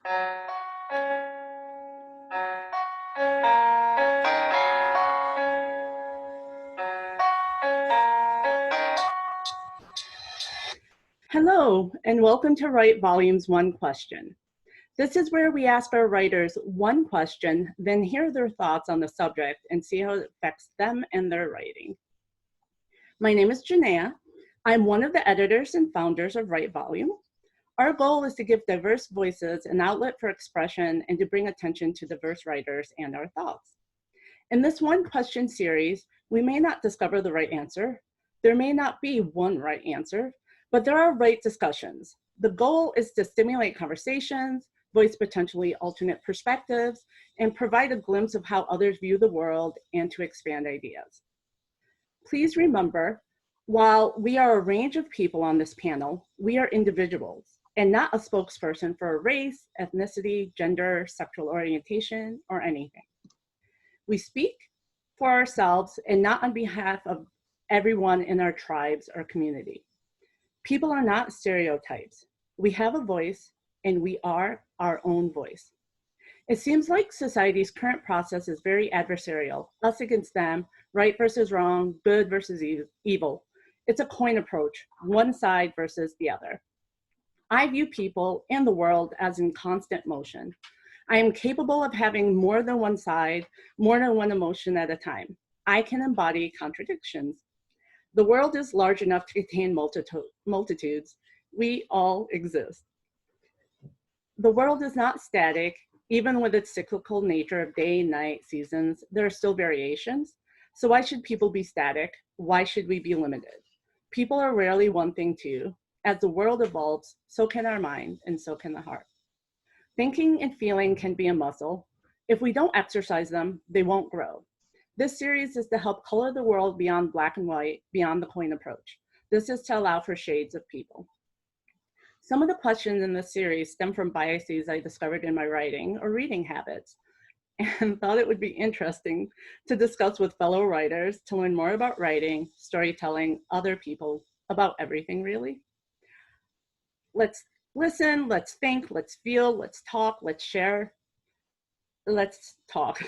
Hello, and welcome to Write Volumes One Question. This is where we ask our writers one question, then hear their thoughts on the subject and see how it affects them and their writing. My name is Janaea. I'm one of the editors and founders of Write Volume. Our goal is to give diverse voices an outlet for expression and to bring attention to diverse writers and our thoughts. In this one question series, we may not discover the right answer. There may not be one right answer, but there are right discussions. The goal is to stimulate conversations, voice potentially alternate perspectives, and provide a glimpse of how others view the world and to expand ideas. Please remember, while we are a range of people on this panel, we are individuals and not a spokesperson for a race, ethnicity, gender, sexual orientation, or anything. We speak for ourselves and not on behalf of everyone in our tribes or community. People are not stereotypes. We have a voice and we are our own voice. It seems like society's current process is very adversarial, us against them, right versus wrong, good versus evil. It's a coin approach, one side versus the other. I view people and the world as in constant motion. I am capable of having more than one side, more than one emotion at a time. I can embody contradictions. The world is large enough to contain multitudes. We all exist. The world is not static. Even with its cyclical nature of day, night, seasons, there are still variations. So why should people be static? Why should we be limited? People are rarely one thing too. As the world evolves, so can our mind and so can the heart. Thinking and feeling can be a muscle. If we don't exercise them, they won't grow. This series is to help color the world beyond black and white, beyond the coin approach. This is to allow for shades of people. Some of the questions in this series stem from biases I discovered in my writing or reading habits, and thought it would be interesting to discuss with fellow writers to learn more about writing, storytelling, other people, about everything really. Let's listen, let's think, let's feel, let's talk, let's share. Let's talk.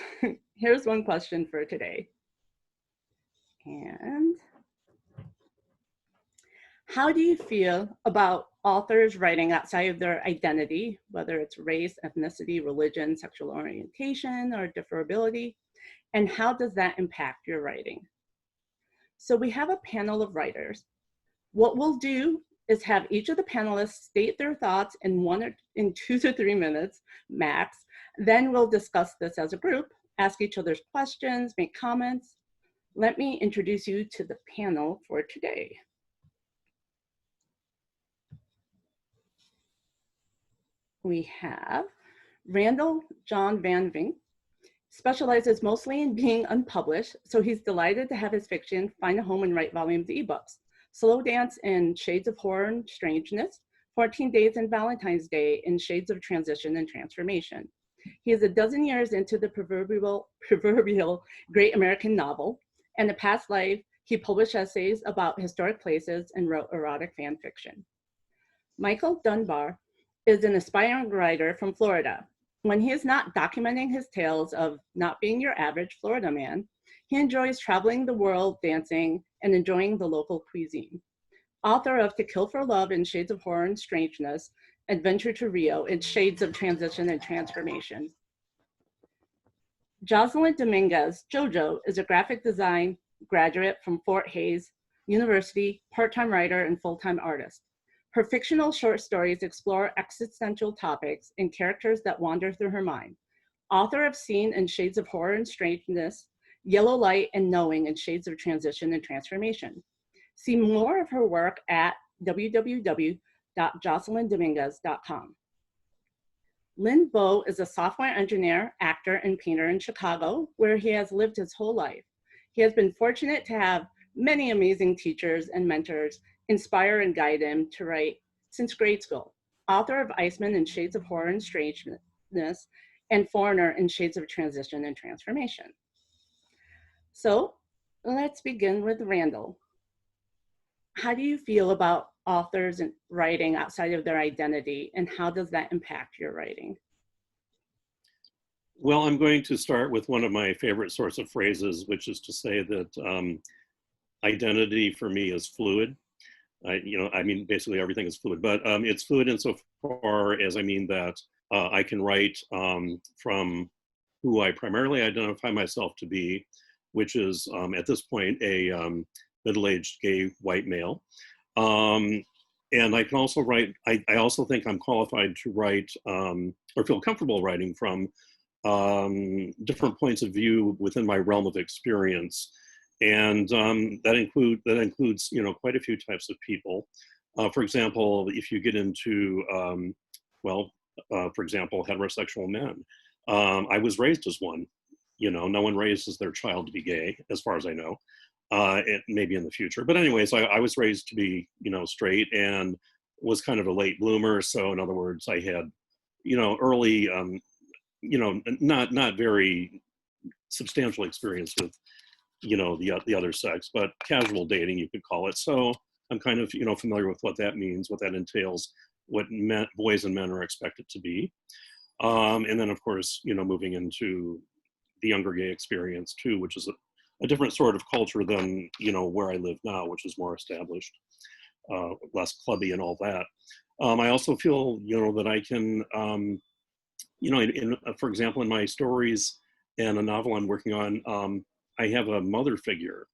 Here's one question for today. And how do you feel about authors writing outside of their identity, whether it's race, ethnicity, religion, sexual orientation, or differability? And how does that impact your writing? So we have a panel of writers. What we'll do is have each of the panelists state their thoughts in 2 to 3 minutes max. Then we'll discuss this as a group, ask each other's questions, make comments. Let me introduce you to the panel for today. We have Randall Jon Van Vynckt, specializes mostly in being unpublished, so he's delighted to have his fiction find a home in Write Volume's ebooks. Slow Dance in Shades of Horror Strangeness, 14 Days in Valentine's Day in Shades of Transition and Transformation. He is a dozen years into the proverbial great American novel. In a past life, he published essays about historic places and wrote erotic fan fiction. Michael Dunbar is an aspiring writer from Florida. When he is not documenting his tales of not being your average Florida man, he enjoys traveling the world, dancing, and enjoying the local cuisine. Author of To Kill for Love in Shades of Horror and Strangeness, Adventure to Rio in Shades of Transition and Transformation. Jocelyn Dominguez, JoJo, is a graphic design graduate from Fort Hays University, part-time writer and full-time artist. Her fictional short stories explore existential topics and characters that wander through her mind. Author of Scene in Shades of Horror and Strangeness, Yellow Light and Knowing in Shades of Transition and Transformation. See more of her work at www.jocelyndominguez.com. Lin Bo is a software engineer, actor, and painter in Chicago, where he has lived his whole life. He has been fortunate to have many amazing teachers and mentors inspire and guide him to write since grade school. Author of Iceman in Shades of Horror and Strangeness, and Foreigner in Shades of Transition and Transformation. So let's begin with Randall. How do you feel about authors and writing outside of their identity, and how does that impact your writing? Well, I'm going to start with one of my favorite sorts of phrases, which is to say that identity for me is fluid. I mean, basically everything is fluid, but it's fluid insofar as I mean that I can write from who I primarily identify myself to be, which is at this point a middle-aged gay white male. Um, and I can also write, I also think I'm qualified to write or feel comfortable writing from different points of view within my realm of experience. And that includes, you know, quite a few types of people. For example, if you get into, for example, heterosexual men, I was raised as one. You know, no one raises their child to be gay, as far as I know. Maybe in the future, but anyways, I was raised to be, you know, straight, and was kind of a late bloomer. So in other words, I had, you know, early, you know, not very substantial experience with, you know, the other sex, but casual dating, you could call it. So I'm kind of, you know, familiar with what that means, what that entails, what boys and men are expected to be. And then, of course, you know, moving into the younger gay experience too, which is a different sort of culture than, you know, where I live now, which is more established, less clubby and all that. I also feel, you know, that I can, you know, for example, in my stories and a novel I'm working on, I have a mother figure,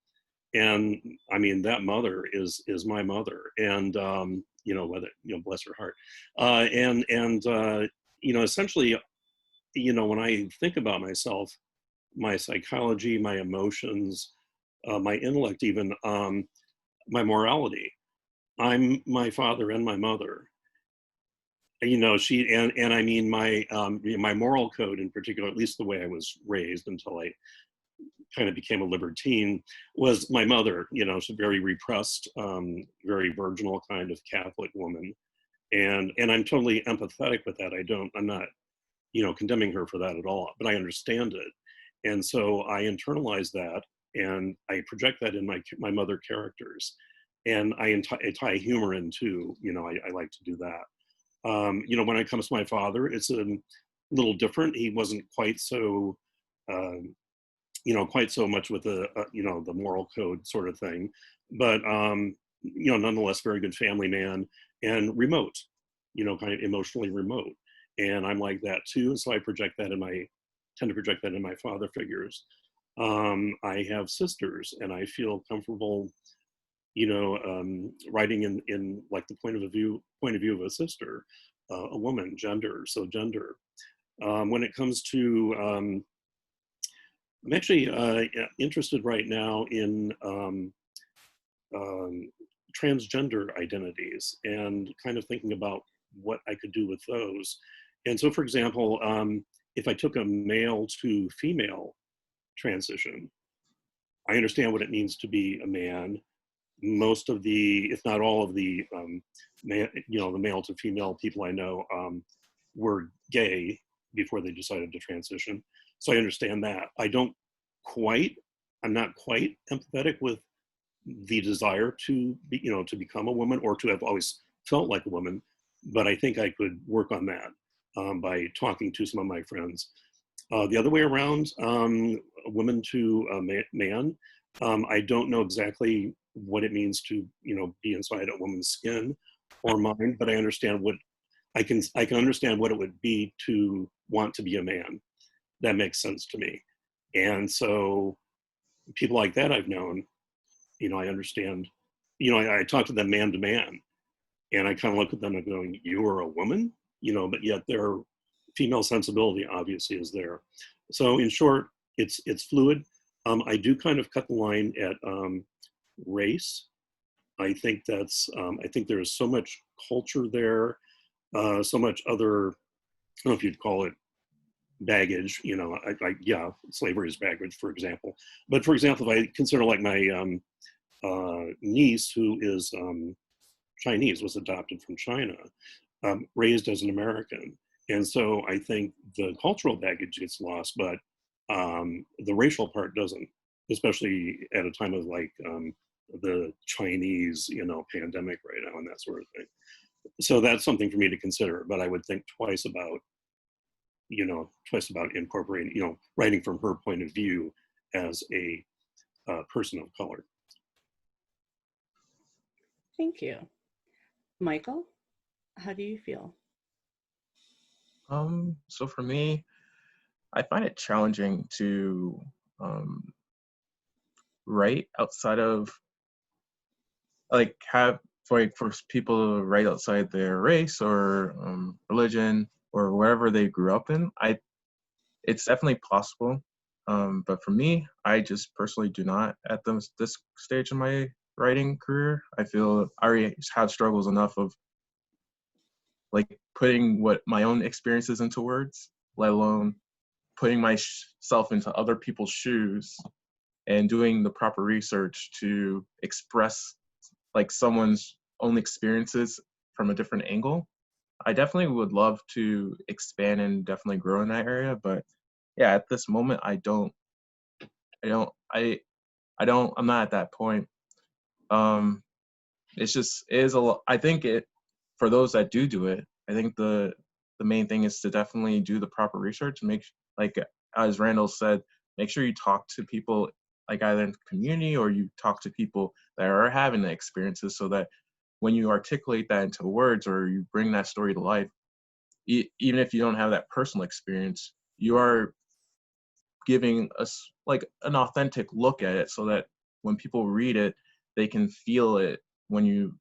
and I mean that mother is my mother, and you know, whether, you know, bless her heart, and you know, essentially, you know, when I think about myself, my psychology, my emotions, my intellect, even my morality, I'm my father and my mother. You know, and I mean my moral code in particular, at least the way I was raised until I kind of became a libertine, was my mother. You know, she's a very repressed, very virginal kind of Catholic woman, and I'm totally empathetic with that. I'm not, you know, condemning her for that at all, but I understand it, and so I internalize that, and I project that in my mother characters, and I tie humor in too. You know, I like to do that. You know, when it comes to my father, it's a little different. He wasn't quite so, you know, quite so much with the, you know, the moral code sort of thing, but, you know, nonetheless, very good family man and remote, you know, kind of emotionally remote. And I'm like that too. And so I tend to project that in my father figures. I have sisters, and I feel comfortable, you know, writing in like the point of view of a sister, a woman, gender. So gender. When it comes to, I'm actually interested right now in um, transgender identities, and kind of thinking about what I could do with those. And so, for example, if I took a male to female transition, I understand what it means to be a man. Most of the, if not all of the, you know, the male to female people I know were gay before they decided to transition. So I understand that. I'm not quite empathetic with the desire to be, you know, to become a woman or to have always felt like a woman, but I think I could work on that by talking to some of my friends. The other way around, a woman to a man, I don't know exactly what it means to, you know, be inside a woman's skin or mind, but I understand what I can understand what it would be to want to be a man. That makes sense to me. And so people like that I've known, you know, I understand, you know, I talk to them man to man, and I kind of look at them and going, you are a woman, you know, but yet their female sensibility obviously is there. So in short, it's fluid. I do kind of cut the line at race. I think there's so much culture there, so much other, I don't know if you'd call it baggage, you know, yeah, slavery is baggage, for example. But for example, if I consider like my niece, who is Chinese, was adopted from China, raised as an American. And so I think the cultural baggage gets lost, but the racial part doesn't, especially at a time of like the Chinese, you know, pandemic right now and that sort of thing. So that's something for me to consider, but I would think twice about twice about incorporating, writing from her point of view as a person of color. Thank you. Michael, how do you feel? So for me, I find it challenging to write outside of, like, for people to write outside their race or religion or wherever they grew up in. It's definitely possible, but for me, I just personally do not at this stage in my writing career. I feel I already have struggles enough of like putting what my own experiences into words, let alone putting myself into other people's shoes and doing the proper research to express like someone's own experiences from a different angle. I definitely would love to expand and definitely grow in that area, but yeah, at this moment, I'm not at that point. It's just, it is a lot. I think for those that do it, I think the main thing is to definitely do the proper research, like, as Randall said, make sure you talk to people like either in the community or you talk to people that are having the experiences, so that when you articulate that into words or you bring that story to life, even if you don't have that personal experience, you are giving us like an authentic look at it, so that when people read it, they can feel it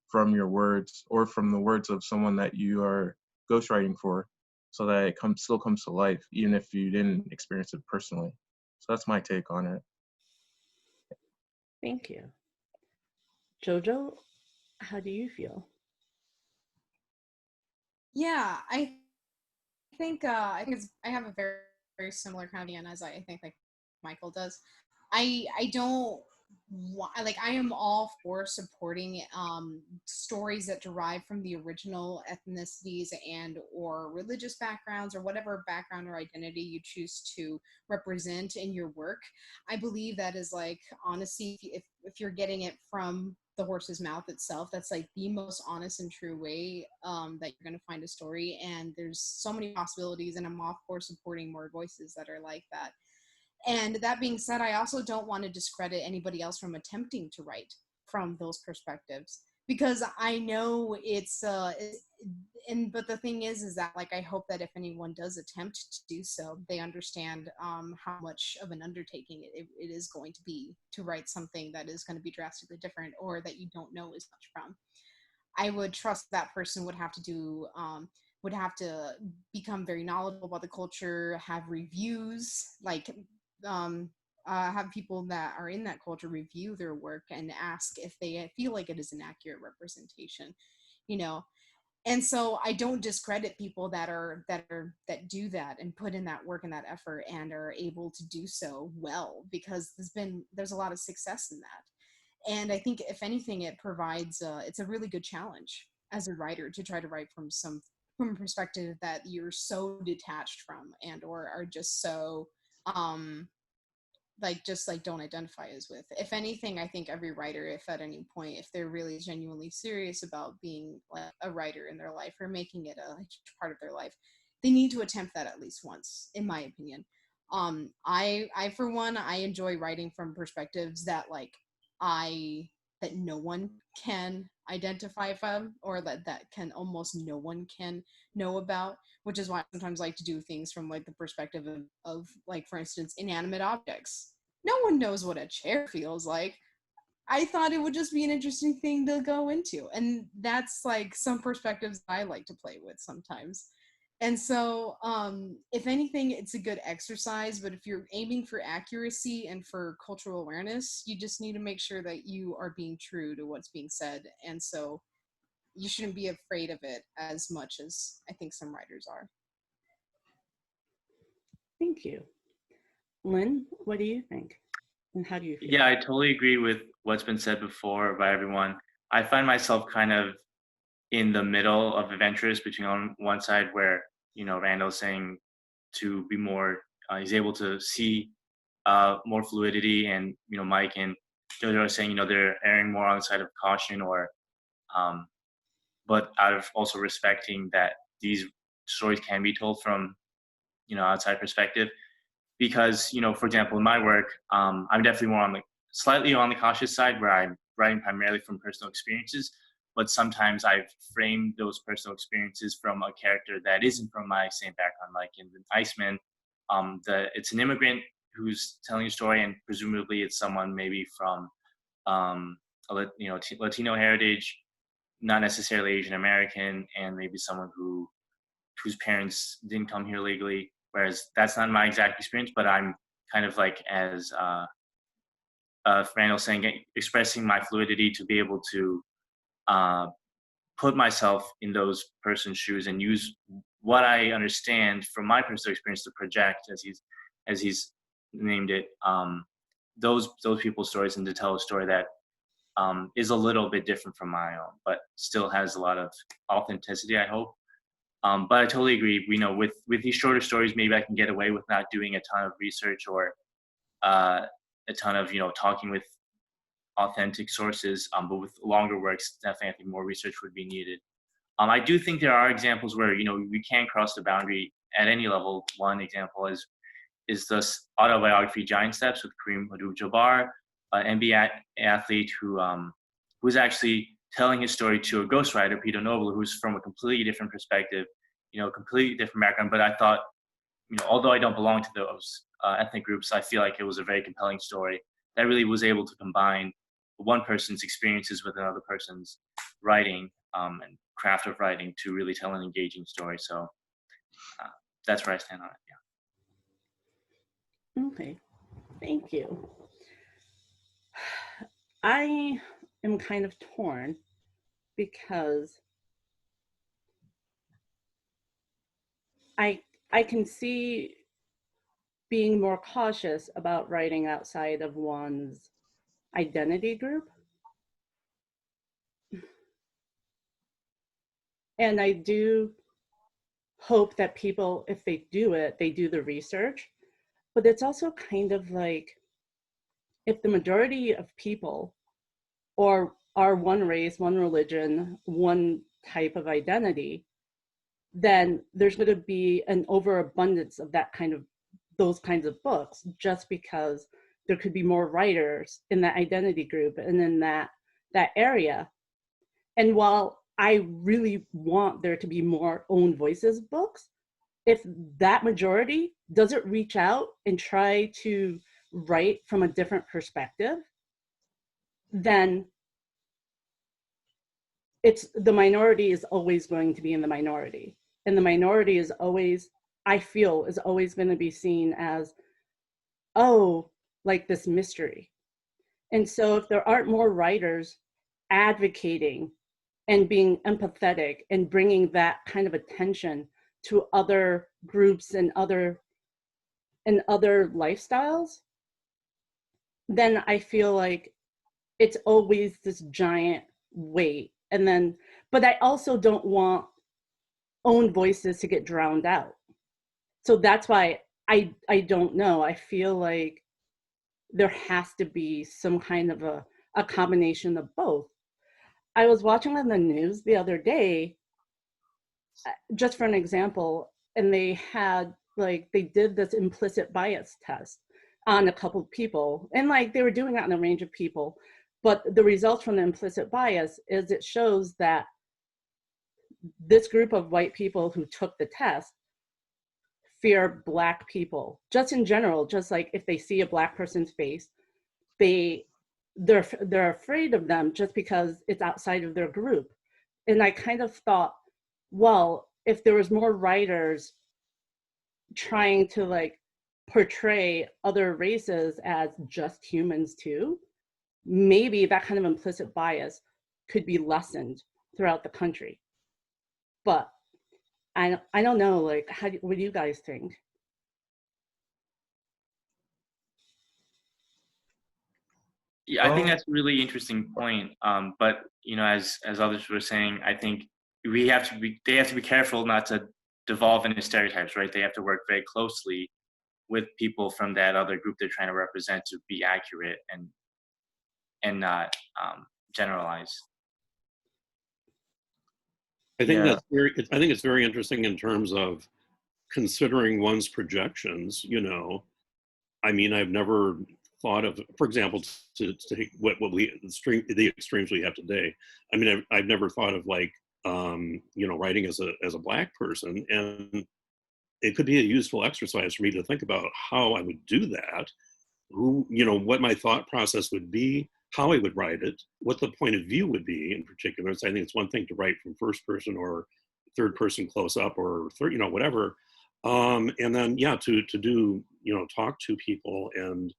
from your words or from the words of someone that you are ghostwriting for, so that it still comes to life, even if you didn't experience it personally. So that's my take on it. Thank you. Jojo, how do you feel? Yeah, I think I have a very, very similar kind of opinion as I think like Michael does. I don't I am all for supporting stories that derive from the original ethnicities and or religious backgrounds or whatever background or identity you choose to represent in your work. I believe that is like, honestly, if you're getting it from the horse's mouth itself, that's like the most honest and true way that you're going to find a story. And there's so many possibilities, and I'm all for supporting more voices that are like that. And that being said, I also don't want to discredit anybody else from attempting to write from those perspectives, because I know but the thing is that like, I hope that if anyone does attempt to do so, they understand how much of an undertaking it is going to be to write something that is going to be drastically different or that you don't know as much from. I would trust that person would have to become very knowledgeable about the culture, have reviews, like have people that are in that culture review their work and ask if they feel like it is an accurate representation, you know. And so I don't discredit people that do that and put in that work and that effort and are able to do so well, because there's a lot of success in that. And I think if anything, it provides it's a really good challenge as a writer to try to write from a perspective that you're so detached from and or are just so just don't identify as with. If anything, I think every writer, if at any point, if they're really genuinely serious about being like a writer in their life or making it a huge part of their life, they need to attempt that at least once, in my opinion. I for one, I enjoy writing from perspectives that that no one can identify from, or that can almost no one can know about, which is why I sometimes like to do things from like the perspective of like, for instance, inanimate objects. No one knows what a chair feels like. I thought it would just be an interesting thing to go into. And that's like some perspectives I like to play with sometimes. And so, if anything, it's a good exercise, but if you're aiming for accuracy and for cultural awareness, you just need to make sure that you are being true to what's being said. And so you shouldn't be afraid of it as much as I think some writers are. Thank you. Lynn, what do you think? And how do you feel? Yeah, I totally agree with what's been said before by everyone. I find myself kind of in the middle of adventurous between on one side where, Randall's saying to be more, he's able to see more fluidity, and, Mike and Jojo are saying, they're erring more on the side of caution, or, but out of also respecting that these stories can be told from outside perspective. Because, for example, in my work, I'm definitely more slightly on the cautious side, where I'm writing primarily from personal experiences, but sometimes I've framed those personal experiences from a character that isn't from my same background. Like in The Iceman, it's an immigrant who's telling a story, and presumably it's someone maybe from Latino heritage, not necessarily Asian American, and maybe someone whose parents didn't come here legally. Whereas that's not my exact experience, but I'm kind of like, as Randall saying, expressing my fluidity to be able to put myself in those person's shoes and use what I understand from my personal experience to project, as he's named it, those people's stories, and to tell a story that is a little bit different from my own, but still has a lot of authenticity, I hope. But I totally agree. With these shorter stories, maybe I can get away with not doing a ton of research or a ton of talking with authentic sources. But with longer works, definitely I think more research would be needed. I do think there are examples where we can cross the boundary at any level. One example is this autobiography Giant Steps with Kareem Abdul-Jabbar, an NBA athlete who's actually telling his story to a ghostwriter, Peter Noble, who's from a completely different perspective, completely different background. But I thought, although I don't belong to those ethnic groups, I feel like it was a very compelling story that really was able to combine one person's experiences with another person's writing and craft of writing to really tell an engaging story. So that's where I stand on it. Yeah. Okay, thank you. I am kind of torn because I can see being more cautious about writing outside of one's identity group. And I do hope that people, if they do it, they do the research. But it's also kind of like, if the majority of people or are one race, one religion, one type of identity, then there's going to be an overabundance of those kinds of books, just because there could be more writers in that identity group and in that area. And while I really want there to be more own voices books, if that majority doesn't reach out and try to write from a different perspective, then the minority is always going to be in the minority. And the minority is always, I feel, is always going to be seen as, oh, like this mystery. And so if there aren't more writers advocating and being empathetic and bringing that kind of attention to other groups and other lifestyles, then I feel like it's always this giant weight. But I also don't want own voices to get drowned out. So that's why I don't know. I feel like there has to be some kind of a combination of both. I was watching on the news the other day, just for an example, and they did this implicit bias test on a couple of people, and they were doing that on a range of people. But the results from the implicit bias is it shows that this group of white people who took the test fear Black people, just in general. Just like if they see a Black person's face, they're afraid of them just because it's outside of their group. And I kind of thought, well, if there was more writers trying to portray other races as just humans too, maybe that kind of implicit bias could be lessened throughout the country. But I don't know, what do you guys think? Yeah, I think that's a really interesting point. But as others were saying, I think they have to be careful not to devolve into stereotypes, right? They have to work very closely with people from that other group they're trying to represent to be accurate and not generalize. I think I think it's very interesting in terms of considering one's projections, you know, I mean, I've never thought of, for example, to take the extremes we have today. I mean, I've never thought of like, you know, writing as a Black person, and it could be a useful exercise for me to think about how I would do that, who, you know, what my thought process would be, how I would write it, what the point of view would be in particular. So I think it's one thing to write from first person or third person close up or third, you know, whatever. And then, yeah, to do, you know, talk to people and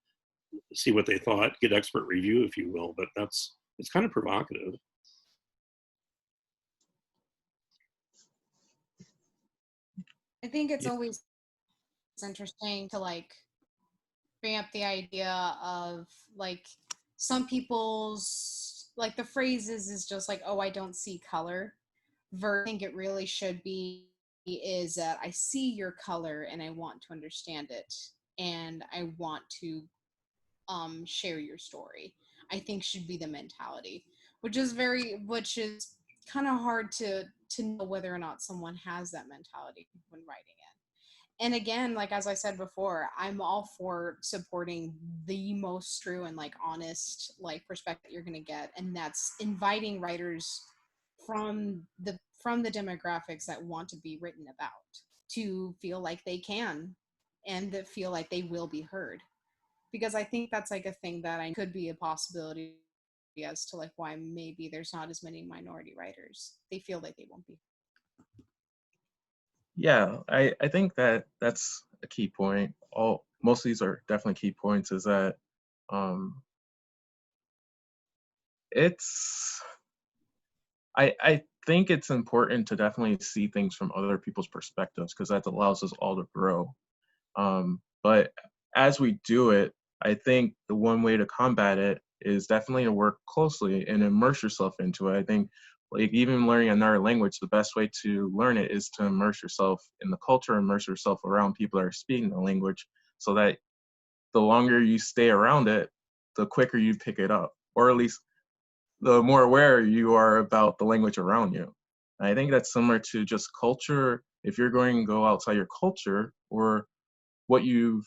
see what they thought, get expert review, if you will. But it's kind of provocative. I think it's always interesting to like bring up the idea of like some people's like the phrases is just like, oh, I don't see color. I think it really should be is that I see your color and I want to understand it and I want to share your story. I think should be the mentality, which is kind of hard to know whether or not someone has that mentality when writing it. And again, like as I said before, I'm all for supporting the most true and like honest like perspective you're going to get, and that's inviting writers from the demographics that want to be written about to feel like they can and that feel like they will be heard, because I think that's like a thing that I could be a possibility as to like why maybe there's not as many minority writers. They feel like they won't be. Yeah, I think that that's a key point. Most of these are definitely key points, is that it's I think it's important to definitely see things from other people's perspectives, because that allows us all to grow. But as we do it, I think the one way to combat it is definitely to work closely and immerse yourself into it. I think like even learning another language, the best way to learn it is to immerse yourself in the culture, immerse yourself around people that are speaking the language, so that the longer you stay around it, the quicker you pick it up, or at least the more aware you are about the language around you. And I think that's similar to just culture. If you're going to go outside your culture or what you've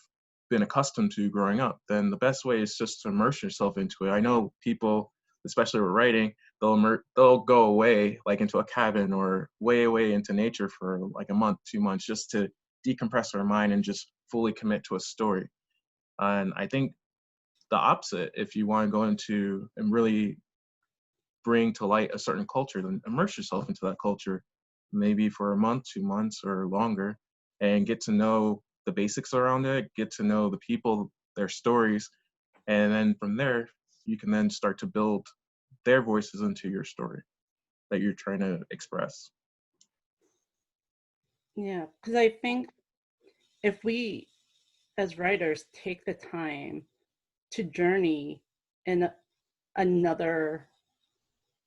been accustomed to growing up, then the best way is just to immerse yourself into it. I know people, especially with writing, they'll go away like into a cabin or way away into nature for like a month, 2 months, just to decompress their mind and just fully commit to a story. And I think the opposite, if you want to go into and really bring to light a certain culture, then immerse yourself into that culture, maybe for a month, 2 months, or longer, and get to know the basics around it, get to know the people, their stories, and then from there, you can then start to build their voices into your story that you're trying to express. Yeah, because I think if we as writers take the time to journey in another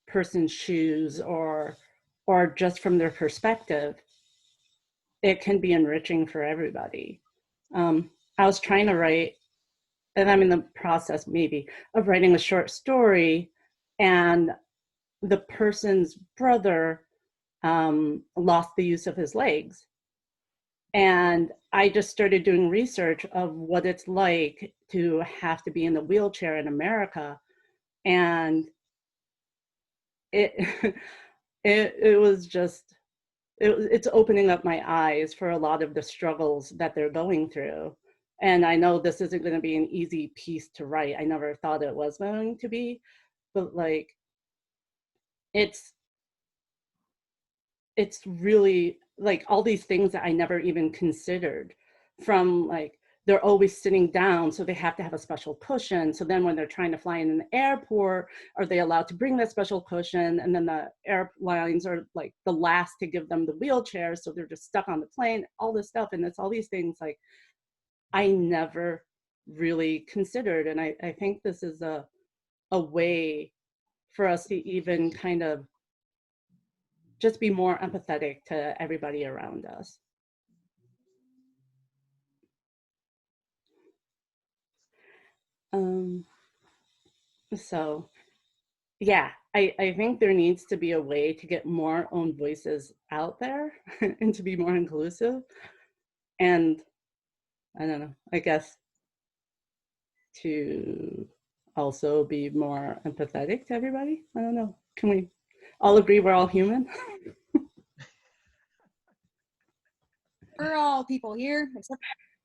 person's shoes or just from their perspective, it can be enriching for everybody. I was trying to write, and I'm in the process maybe of writing a short story, and the person's brother lost the use of his legs. And I just started doing research of what it's like to have to be in a wheelchair in America. And it was just, it's opening up my eyes for a lot of the struggles that they're going through. And I know this isn't going to be an easy piece to write. I never thought it was going to be, but like, it's really like all these things that I never even considered, from like, they're always sitting down, so they have to have a special cushion. So then when they're trying to fly in an airport, are they allowed to bring that special cushion? And then the airlines are like the last to give them the wheelchair, so they're just stuck on the plane, all this stuff. And it's all these things like I never really considered. And I think this is a way for us to even kind of just be more empathetic to everybody around us. So yeah, I think there needs to be a way to get more own voices out there and to be more inclusive. And I don't know, I guess to also be more empathetic to everybody. I don't know. Can we all agree we're all human? We're all people here, except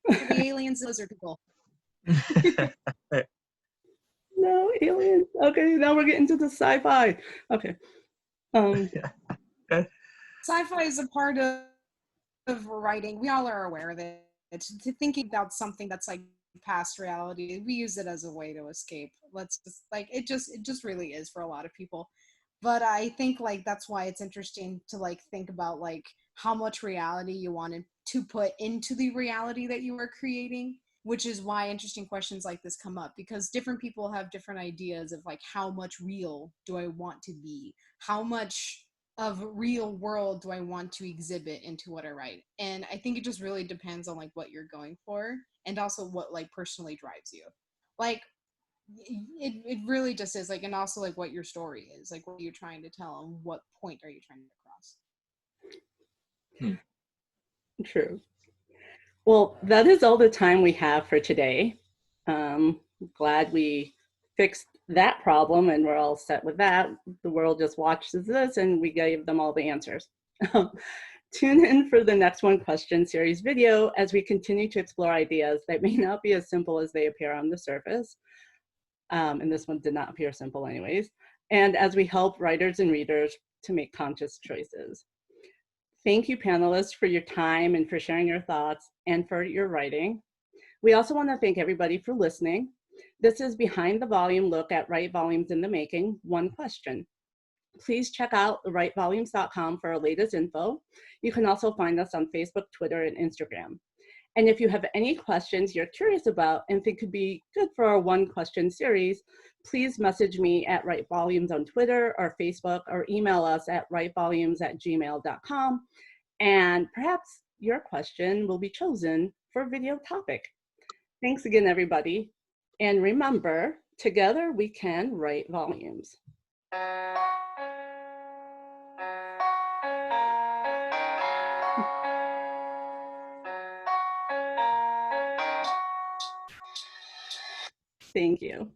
for the aliens and lizard people. No, aliens. Okay, now we're getting to the sci-fi. Okay. Sci-fi is a part of writing. We all are aware of it. It's to thinking about something that's like past reality. We use it as a way to escape. Let's just like it just really is for a lot of people. But I think like that's why it's interesting to like think about like how much reality you wanted to put into the reality that you are creating, which is why interesting questions like this come up, because different people have different ideas of like how much real do I want to be, how much of real world do I want to exhibit into what I write. And I think it just really depends on like what you're going for, and also what like personally drives you. Like it really just is like, and also like what your story is, like what you're trying to tell and what point are you trying to get across. True. Well, that is all the time we have for today. Glad we fixed that problem and we're all set with that. The world just watches this and we gave them all the answers. Tune in for the next One Question series video as we continue to explore ideas that may not be as simple as they appear on the surface. And this one did not appear simple anyways. And as we help writers and readers to make conscious choices. Thank you, panelists, for your time and for sharing your thoughts and for your writing. We also want to thank everybody for listening. This is Behind the Volume look at Write Volumes in the Making, One Question. Please check out writevolumes.com for our latest info. You can also find us on Facebook, Twitter, and Instagram. And if you have any questions you're curious about and think could be good for our One Question series, please message me at Write Volumes on Twitter or Facebook, or email us at writevolumes@gmail.com. And perhaps your question will be chosen for a video topic. Thanks again, everybody. And remember, together we can write volumes. Thank you.